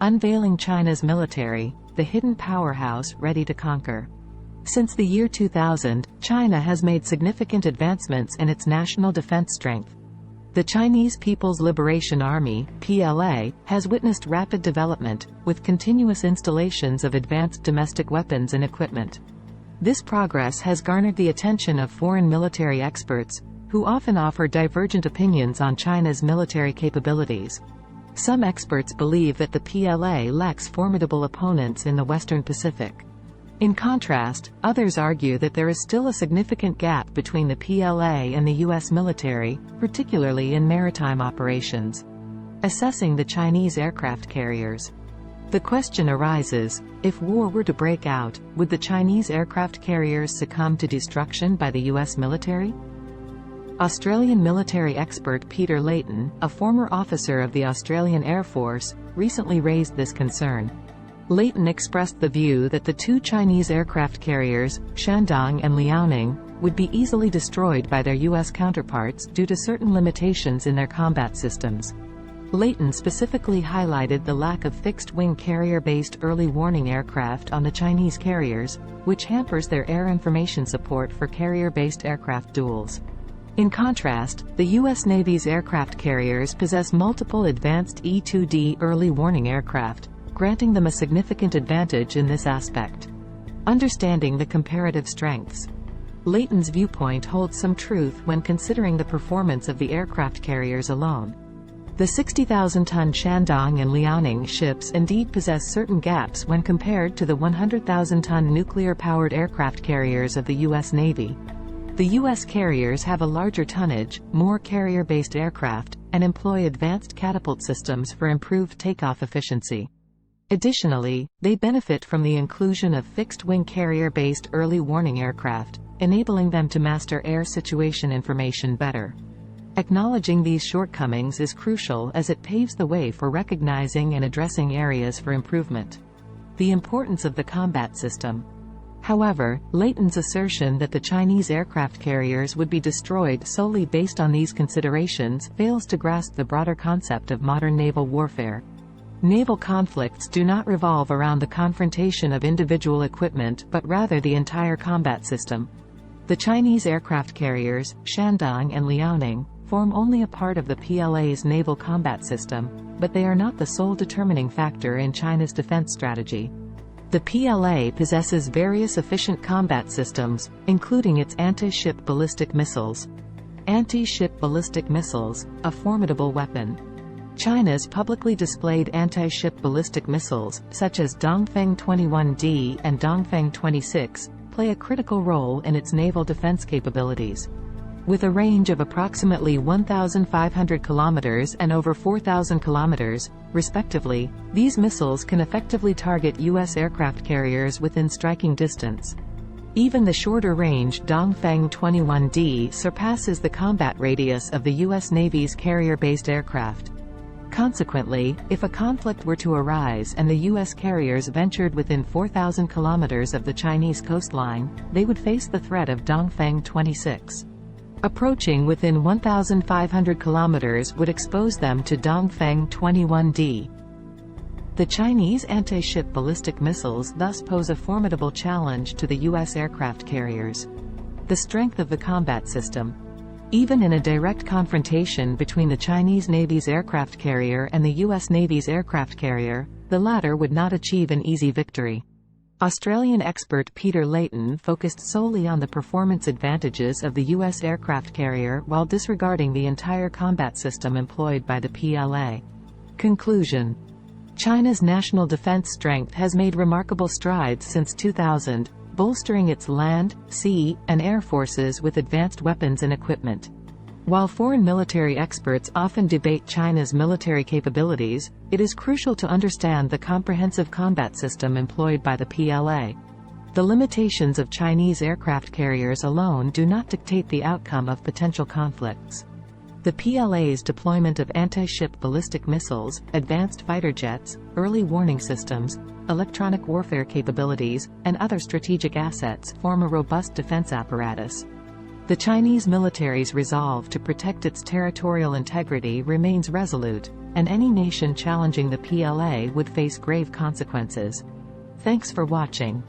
Unveiling China's Military, the Hidden Powerhouse Ready to Conquer. Since the year 2000, China has made significant advancements in its national defense strength. The Chinese People's Liberation Army (PLA) has witnessed rapid development, with continuous installations of advanced domestic weapons and equipment. This progress has garnered the attention of foreign military experts, who often offer divergent opinions on China's military capabilities. Some experts believe that the PLA lacks formidable opponents in the Western Pacific. In contrast, others argue that there is still a significant gap between the PLA and the U.S. military, particularly in maritime operations. Assessing the Chinese aircraft carriers. The question arises, if war were to break out, would the Chinese aircraft carriers succumb to destruction by the U.S. military? Australian military expert Peter Layton, a former officer of the Australian Air Force, recently raised this concern. Layton expressed the view that the two Chinese aircraft carriers, Shandong and Liaoning, would be easily destroyed by their U.S. counterparts due to certain limitations in their combat systems. Layton specifically highlighted the lack of fixed-wing carrier-based early warning aircraft on the Chinese carriers, which hampers their air information support for carrier-based aircraft duels. In contrast, the U.S. Navy's aircraft carriers possess multiple advanced E-2D early warning aircraft, granting them a significant advantage in this aspect. Understanding the comparative strengths. Layton's viewpoint holds some truth when considering the performance of the aircraft carriers alone. The 60,000-ton Shandong and Liaoning ships indeed possess certain gaps when compared to the 100,000-ton nuclear-powered aircraft carriers of the U.S. Navy. The U.S. carriers have a larger tonnage, more carrier-based aircraft, and employ advanced catapult systems for improved takeoff efficiency. Additionally, they benefit from the inclusion of fixed-wing carrier-based early warning aircraft, enabling them to master air situation information better. Acknowledging these shortcomings is crucial as it paves the way for recognizing and addressing areas for improvement. The importance of the combat system. However, Layton's assertion that the Chinese aircraft carriers would be destroyed solely based on these considerations fails to grasp the broader concept of modern naval warfare. Naval conflicts do not revolve around the confrontation of individual equipment but rather the entire combat system. The Chinese aircraft carriers, Shandong and Liaoning, form only a part of the PLA's naval combat system, but they are not the sole determining factor in China's defense strategy. The PLA possesses various efficient combat systems, including its anti-ship ballistic missiles. Anti-ship ballistic missiles, a formidable weapon. China's publicly displayed anti-ship ballistic missiles, such as Dongfeng 21D and Dongfeng 26, play a critical role in its naval defense capabilities. With a range of approximately 1,500 kilometers and over 4,000 kilometers, respectively, these missiles can effectively target U.S. aircraft carriers within striking distance. Even the shorter-range Dongfeng 21D surpasses the combat radius of the U.S. Navy's carrier-based aircraft. Consequently, if a conflict were to arise and the U.S. carriers ventured within 4,000 kilometers of the Chinese coastline, they would face the threat of Dongfeng 26. Approaching within 1,500 kilometers would expose them to Dongfeng 21D. The Chinese anti-ship ballistic missiles thus pose a formidable challenge to the U.S. aircraft carriers. The strength of the combat system. Even in a direct confrontation between the Chinese Navy's aircraft carrier and the U.S. Navy's aircraft carrier, the latter would not achieve an easy victory. Australian expert Peter Layton focused solely on the performance advantages of the U.S. aircraft carrier while disregarding the entire combat system employed by the PLA. Conclusion. China's national defense strength has made remarkable strides since 2000, bolstering its land, sea, and air forces with advanced weapons and equipment. While foreign military experts often debate China's military capabilities, it is crucial to understand the comprehensive combat system employed by the PLA. The limitations of Chinese aircraft carriers alone do not dictate the outcome of potential conflicts. The PLA's deployment of anti-ship ballistic missiles, advanced fighter jets, early warning systems, electronic warfare capabilities, and other strategic assets form a robust defense apparatus. The Chinese military's resolve to protect its territorial integrity remains resolute, and any nation challenging the PLA would face grave consequences. Thanks for watching.